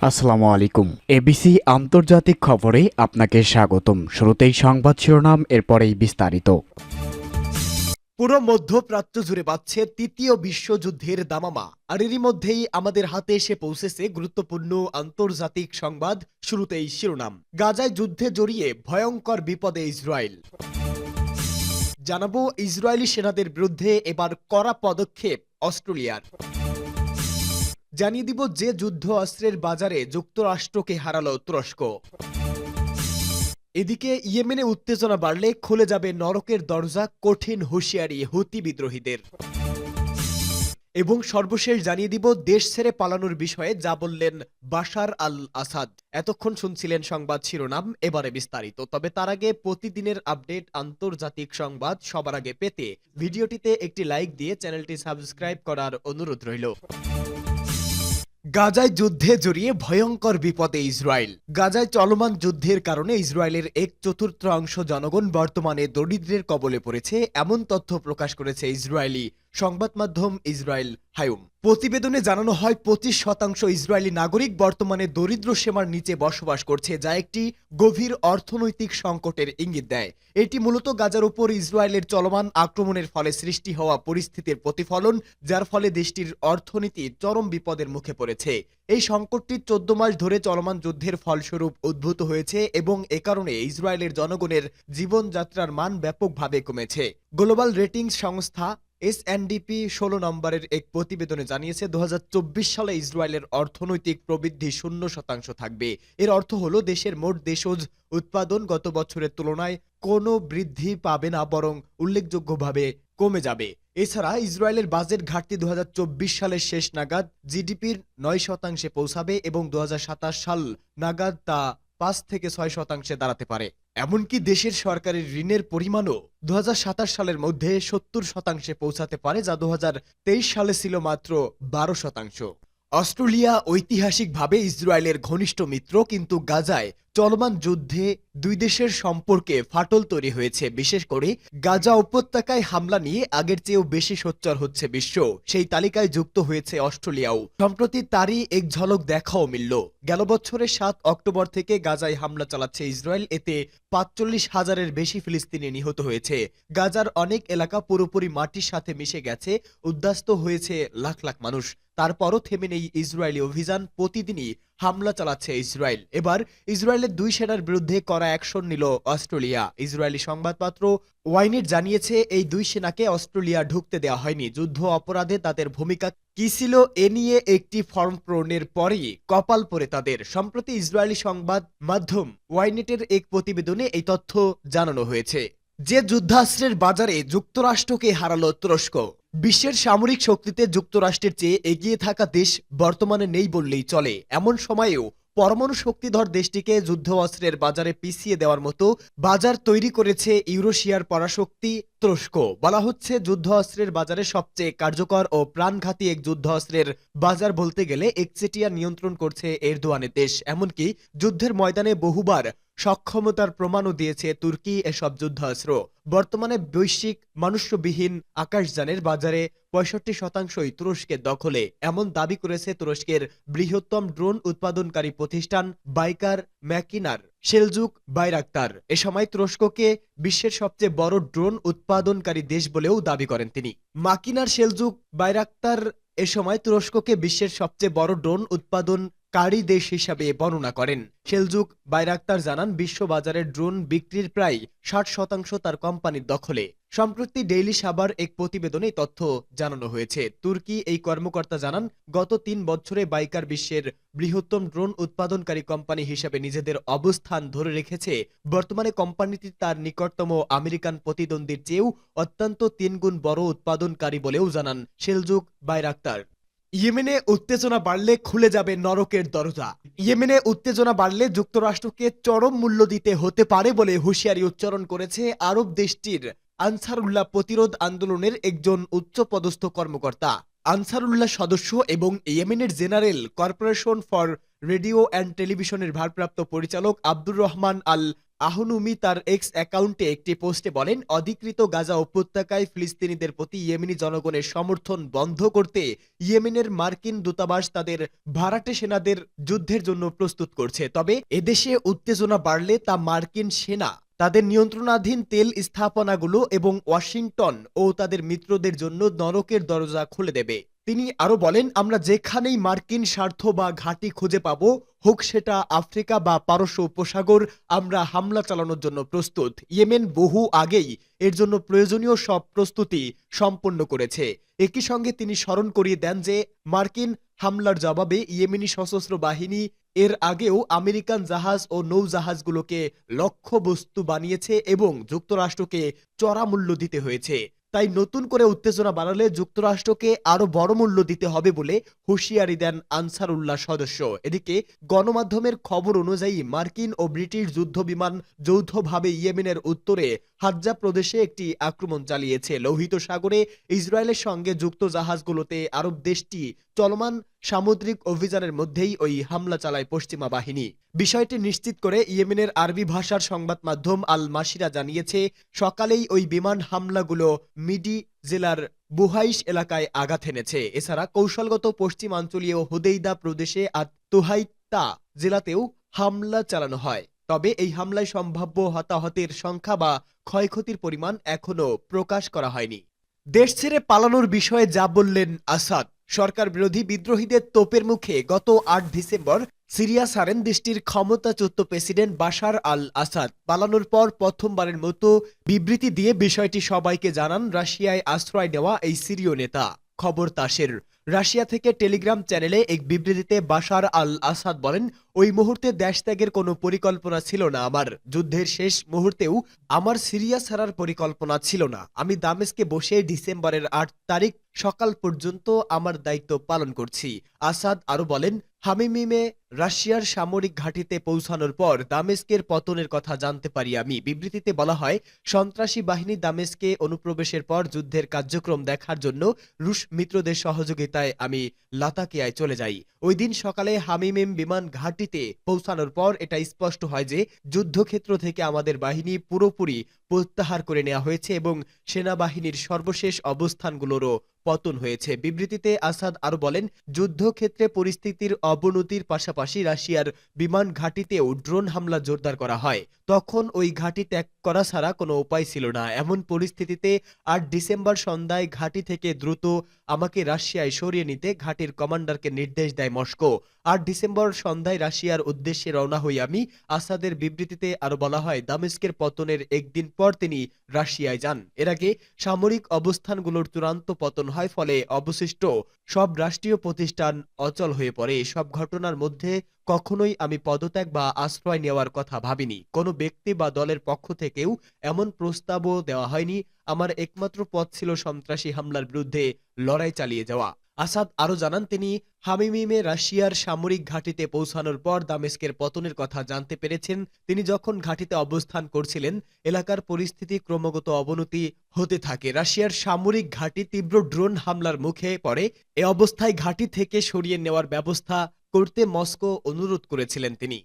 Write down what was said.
আসসালামু আলাইকুম। এবিসি আন্তর্জাতিক খবরে আপনাকে স্বাগতম। শুরুতেই সংবাদ শিরোনাম, এরপরেই বিস্তারিত। পুরো মধ্যপ্রাচ্য জুড়ে বাজছে তৃতীয় বিশ্বযুদ্ধের দামামা, আর এরই মধ্যেই আমাদের হাতে এসে পৌঁছেছে গুরুত্বপূর্ণ আন্তর্জাতিক সংবাদ। শুরুতেই শিরোনাম। গাজায় যুদ্ধে জড়িয়ে ভয়ঙ্কর বিপদে ইসরায়েল। জানাবো ইসরায়েলি সেনাদের বিরুদ্ধে এবার কড়া পদক্ষেপ অস্ট্রেলিয়ার। জানিয়ে দিব যে যুদ্ধ অস্ত্রের বাজারে যুক্তরাষ্ট্রকে হারালো তুরস্ক। এদিকে ইয়েমেনে উত্তেজনা বাড়লে খুলে যাবে নরকের দরজা, কঠিন হুঁশিয়ারি হুতি বিদ্রোহীদের। এবং সর্বশেষ জানিয়ে দিব দেশ ছেড়ে পালানোর বিষয়ে যা বললেন বাশার আল আসাদ। এতক্ষণ শুনছিলেন সংবাদ শিরোনাম, এবারে বিস্তারিত। তবে তার আগে প্রতিদিনের আপডেট আন্তর্জাতিক সংবাদ সবার আগে পেতে ভিডিওটিতে একটি লাইক দিয়ে চ্যানেলটি সাবস্ক্রাইব করার অনুরোধ রইল। গাজায় যুদ্ধে জড়িয়ে ভয়ঙ্কর বিপদে ইসরায়েল। গাজায় চলমান যুদ্ধের কারণে ইসরায়েলের 1/4 জনগণ বর্তমানে দরিদ্রের কবলে পড়েছে, এমন তথ্য প্রকাশ করেছে ইসরায়েলি সংবাদ মাধ্যম ইসরায়েল হায়ুম। প্রতিবেদনে জানানো হয় 25% ইসরায়েলি নাগরিক বর্তমানে দরিদ্র সীমার নিচে বসবাস করছে, যা একটি গভীর অর্থনৈতিক সংকটের ইঙ্গিত দেয়। এটি মূলত গাজার উপর ইসরায়েলের চলমান আক্রমণের ফলে সৃষ্টি হওয়া পরিস্থিতির প্রতিফলন, যার ফলে দেশটির অর্থনীতি চরম বিপদের মুখে পড়েছে। এই সংকটটি 14 মাস ধরে চলমান যুদ্ধের ফলস্বরূপ উদ্ভূত হয়েছে এবং এ কারণে ইসরায়েলের জনগণের জীবনযাত্রার মান ব্যাপকভাবে কমেছে। গ্লোবাল রেটিংস সংস্থা এসএনডিপি 16 নম্বরের এক প্রতিবেদনে জানিয়েছে 2024 সালে ইসরায়েলের অর্থনৈতিক প্রবৃদ্ধি 0% থাকবে। এর অর্থ হলো দেশের মোট দেশজ উৎপাদন গত বছরের তুলনায় কোনো বৃদ্ধি পাবে না, বরং উল্লেখযোগ্যভাবে কমে যাবে। এছাড়া ইসরায়েলের বাজেট ঘাটতি 2024 সালের শেষ নাগাদ জিডিপির 9% পৌঁছাবে এবং 2027 সাল নাগাদ তা 5 থেকে 6% দাঁড়াতে পারে। এমনকি দেশের সরকারি ঋণের পরিমাণও 2027 সালের মধ্যে 70% পৌঁছাতে পারে, যা 2023 সালে ছিল মাত্র 12%। অস্ট্রেলিয়া ঐতিহাসিকভাবে ইসরায়েলের ঘনিষ্ঠ মিত্র, কিন্তু গাজায় চলমান যুদ্ধে দুই দেশের সম্পর্কে ফাটল তৈরি হয়েছে। বিশেষ করে গাজা উপত্যকায় হামলা নিয়ে আগের চেয়েও বেশি সোচ্চার হচ্ছে বিশ্ব। সেই তালিকায় যুক্ত হয়েছে অস্ট্রেলিয়াও। সম্প্রতি তারই এক ঝলক দেখাও মিলল। গেল বছরের 7 অক্টোবর থেকে গাজায় হামলা চালাচ্ছে ইসরায়েল। এতে 45,000-এর বেশি ফিলিস্তিনি নিহত হয়েছে। গাজার অনেক এলাকা পুরোপুরি মাটির সাথে মিশে গেছে, উদ্বাস্ত হয়েছে লাখ লাখ মানুষ। তারপরও থেমে নেই ইসরায়েলি অভিযান। প্রতিদিনই হামলা চালাচ্ছে ইসরায়েল। এবার ইসরায়েলের দুই সেনার বিরুদ্ধে কড়া অ্যাকশন নিল অস্ট্রেলিয়া। ইসরায়েলি সংবাদপত্র ওয়াইনেট জানিয়েছে এই দুই সেনাকে অস্ট্রেলিয়া ঢুকতে দেওয়া হয়নি। যুদ্ধ অপরাধে তাদের ভূমিকা কি ছিল এ নিয়ে একটি ফর্ম পূরণের পরেই কপাল পড়ে তাদের। সম্প্রতি ইসরায়েলি সংবাদ মাধ্যম ওয়াইনেটের এক প্রতিবেদনে এই তথ্য জানানো হয়েছে। যে যুদ্ধাস্ত্রের বাজারে যুক্তরাষ্ট্রকে হারালো তুরস্ক। বিশ্বের সামরিক শক্তিতে যুক্তরাষ্ট্রের চেয়ে এগিয়ে থাকা দেশ বর্তমানে নেই বললেই চলে। এমন সময়েও পরমাণু শক্তিধর দেশটিকে যুদ্ধ অস্ত্রের বাজারে পিছিয়ে দেওয়ার মতো বাজার তৈরি করেছে ইউরেশিয়ার পরাশক্তি তুরস্ক। বলা হচ্ছে যুদ্ধ অস্ত্রের বাজারে সবচেয়ে কার্যকর ও প্রাণঘাতী এক যুদ্ধ অস্ত্রের বাজার বলতে গেলে একচেটিয়া নিয়ন্ত্রণ করছে এরদোয়ানের দেশ। এমনকি যুদ্ধের ময়দানে বহুবার সক্ষমতার প্রমাণও দিয়েছে তুর্কি এসব যুদ্ধাস্ত্র। বর্তমানে বৈশ্বিক মানুষ্যবিহীন আকাশযানের বাজারে 65%ই তুরস্কের দখলে, এমন দাবি করেছে তুরস্কের বৃহত্তম ড্রোন উৎপাদনকারী প্রতিষ্ঠান বাইকার ম্যাকিনার সেলজুক বাইরাক্তার। এ সময় তুরস্ককে বিশ্বের সবচেয়ে বড় ড্রোন উৎপাদনকারী দেশ বলেও দাবি করেন তিনি। মাকিনার সেলজুক বাইরাক্তার এ সময় তুরস্ককে বিশ্বের সবচেয়ে বড় ড্রোন উৎপাদনকারী দেশ হিসাবে বর্ণনা করেন। সেলজুক বাইরাক্তার জানান বিশ্ব বাজারে ড্রোন বিক্রির প্রায় 60% তার কোম্পানির দখলে। সম্প্রতি ডেইলি সাবার এক প্রতিবেদনে তথ্য জানানো হয়েছে। তুর্কি এই কর্মকর্তা জানান গত 3 বছরে বাইকার বিশ্বের বৃহত্তম ড্রোন উৎপাদনকারী কোম্পানি হিসেবে নিজেদের অবস্থান ধরে রেখেছে। বর্তমানে কোম্পানিটি তার নিকটতম আমেরিকান প্রতিদ্বন্দ্বীর চেয়েও অত্যন্ত 3 গুণ বড় উৎপাদনকারী বলেও জানান সেলজুক বাইরাক্তার। ইয়েমেনে উত্তেজনা বাড়লে খুলে যাবে নরকের দরজা। ইয়েমেনে উত্তেজনা বাড়লে যুক্তরাষ্ট্রকে চরম মূল্য দিতে হতে পারে বলে হুঁশিয়ারি উচ্চারণ করেছে আরব দেশটির আনসারুল্লাহ প্রতিরোধ আন্দোলনের একজন উচ্চপদস্থ কর্মকর্তা। আনসারুল্লাহ সদস্য এবং ইয়েমেনের general corporation for radio and টেলিভিশনের ভারপ্রাপ্ত পরিচালক আব্দুর রহমান আল আহনুমি তার এক্স অ্যাকাউন্টে একটি পোস্টে বলেন, অধিকৃত গাজা উপত্যকায় ফিলিস্তিনিদের প্রতি ইয়েমেনি জনগণের সমর্থন বন্ধ করতে ইয়েমেনের মার্কিন দূতাবাস তাদের ভাড়াটে সেনাদের যুদ্ধের জন্য প্রস্তুত করছে। তবে এদেশে উত্তেজনা বাড়লে তা মার্কিন সেনা তাদের নিয়ন্ত্রণাধীন তেল স্থাপনাগুলো এবং ওয়াশিংটন ও তাদের মিত্রদের জন্য নরকের দরজা খুলে দেবে। তিনি আরো বলেন, আমরা যেখানেই মার্কিন স্বার্থ বা ঘাঁটি খুঁজে পাব, হোক সেটা আফ্রিকা বা পারস্য উপসাগর, আমরা হামলা চালানোর জন্য প্রস্তুত। ইয়েমেন বহু আগেই এর জন্য প্রয়োজনীয় সব প্রস্তুতি সম্পন্ন করেছে। একই সঙ্গে তিনি স্মরণ করিয়ে দেন যে মার্কিন হামলার জবাবে ইয়েমেনি সশস্ত্র বাহিনী এর আগেও আমেরিকান জাহাজ ও নৌজাহাজগুলোকে লক্ষ্যবস্তু বানিয়েছে এবং যুক্তরাষ্ট্রকে চড়া মূল্য দিতে হয়েছে। তাই নতুন করে উত্তেজনা বাড়ালে যুক্তরাষ্ট্রকে আরো বড় মূল্য দিতে হবে বলে হুঁশিয়ারি দেন আনসারুল্লাহ সদস্য। এদিকে গণমাধ্যমের খবর অনুযায়ী মার্কিন ও ব্রিটিশ যুদ্ধ বিমান যৌথভাবে ইয়েমেনের উত্তরে হাজ্জা প্রদেশে একটি আক্রমণ চালিয়েছে। লোহিত সাগরে ইসরায়েলের সঙ্গে যুক্ত জাহাজগুলোতে আরব দেশটি চলমান সামুদ্রিক অভিযানের মধ্যেই ওই হামলা চালায় পশ্চিমা বাহিনী। বিষয়টি নিশ্চিত করে ইয়েমেনের আরবি ভাষার সংবাদ মাধ্যম আল মাসিরা জানিয়েছে, সকালেই ওই বিমান হামলাগুলো মিডি জেলার বুহাইশ এলাকায় আঘাত এনেছে। এছাড়া কৌশলগত পশ্চিমাঞ্চলীয় হুদেইদা প্রদেশে আর তুহাইতা জেলাতেও হামলা চালানো হয়। তবে এই হামলায় সম্ভাব্য হতাহতের সংখ্যা বা ক্ষয়ক্ষতির পরিমাণ এখনো প্রকাশ করা হয়নি। দেশ ছেড়ে পালানোর বিষয়ে যা বললেন আসাদ। সরকার বিরোধী বিদ্রোহীদের তোপের মুখে গত ৮ ডিসেম্বর সিরিয়া ছাড়েন দেশটির ক্ষমতাচ্যুত প্রেসিডেন্ট বাশার আল আসাদ। পালানোর পর প্রথমবারের মতো বিবৃতি দিয়ে বিষয়টি সবাইকে জানান রাশিয়ায় আশ্রয় নেওয়া এই সিরীয় নেতা। খবর তাসের। রাশিয়া থেকে টেলিগ্রাম চ্যানেলে এক বিবৃতিতে বাশার আল আসাদ বলেন, ওই মুহূর্তে দেশ ত্যাগের কোনো পরিকল্পনা ছিল না আমার। যুদ্ধের শেষ মুহূর্তেও আমার সিরিয়া ছাড়ার পরিকল্পনা ছিল না। আমি দামেস্কে বসে ডিসেম্বরের ৮ তারিখ সকাল পর্যন্ত আমার দায়িত্ব পালন করছি। আসাদ আরো বলেন, হামিমিমে রাশিয়ার সামরিক ঘাঁটিতে পৌঁছানোর পর দামেস্কের পতনের কথা জানতে পারি আমি। বিবৃতিতে বলা হয়, সন্ত্রাসী বাহিনী দামেস্কে অনুপ্রবেশের পর যুদ্ধের কার্যক্রম দেখার জন্য রুশ মিত্রদের সহযোগিতায় আমি লাতাকিয়ায় চলে যাই। ওই দিন সকালে হামিমিম বিমান ঘাঁটিতে পৌঁছানোর পর এটা স্পষ্ট হয় যে যুদ্ধক্ষেত্র থেকে আমাদের বাহিনী পুরোপুরি প্রত্যাহার করে নেওয়া হয়েছে এবং সেনাবাহিনীর সর্বশেষ অবস্থানগুলোরও পতন হয়েছে। বিবৃতিতে আসাদ আরো বলেন, যুদ্ধক্ষেত্রে পরিস্থিতির অবনতির পাশাপাশি রাশিয়ার বিমান ঘাঁটিতেও ড্রোন হামলা জোরদার করা হয়। তখন ওই ঘাঁটি ত্যাগ করা ছাড়া কোনো উপায় ছিল না। এমন পরিস্থিতিতে ৮ ডিসেম্বর সন্ধ্যায় ঘাঁটি থেকে দ্রুত আমাকে রাশিয়ায় সরিয়ে নিতে ঘাঁটির কমান্ডারকে নির্দেশ দেয় মস্কো। ৮ ডিসেম্বর সন্ধ্যায় রাশিয়ার উদ্দেশ্যে রওনা হই আমি। আসাদের বিবৃতিতে আরো বলা হয়, দামেস্কের পতনের একদিন পর তিনি রাশিয়ায় যান। এর আগে সামরিক অবস্থানগুলোর চূড়ান্ত পতন হয়, ফলে অবশিষ্ট সব রাষ্ট্রীয় প্রতিষ্ঠান অচল হয়ে পড়ে। এসব ঘটনার মধ্যে কখনোই আমি পদত্যাগ বা আশ্রয় নেওয়ার কথা ভাবিনি। কোনো ব্যক্তি বা দলের পক্ষ থেকেও এমন প্রস্তাবও দেওয়া হয়নি। আমার একমাত্র পথ ছিল সন্ত্রাসী হামলার বিরুদ্ধে লড়াই চালিয়ে যাওয়া। আসাদ আরো জানান, তিনি হামিমিমে রাশিয়ার সামরিক ঘাঁটিতে পৌঁছানোর পর দামেস্কের পতনের কথা জানতে পেরেছেন। তিনি যখন ঘাঁটিতে অবস্থান করছিলেন, এলাকার পরিস্থিতি ক্রমাগত অবনতি হতে থাকে। রাশিয়ার সামরিক ঘাঁটি তীব্র ড্রোন হামলার মুখে পড়ে। এ অবস্থায় ঘাঁটি থেকে সরিয়ে নেওয়ার ব্যবস্থা করতে মস্কো অনুরোধ করেছিলেন তিনি।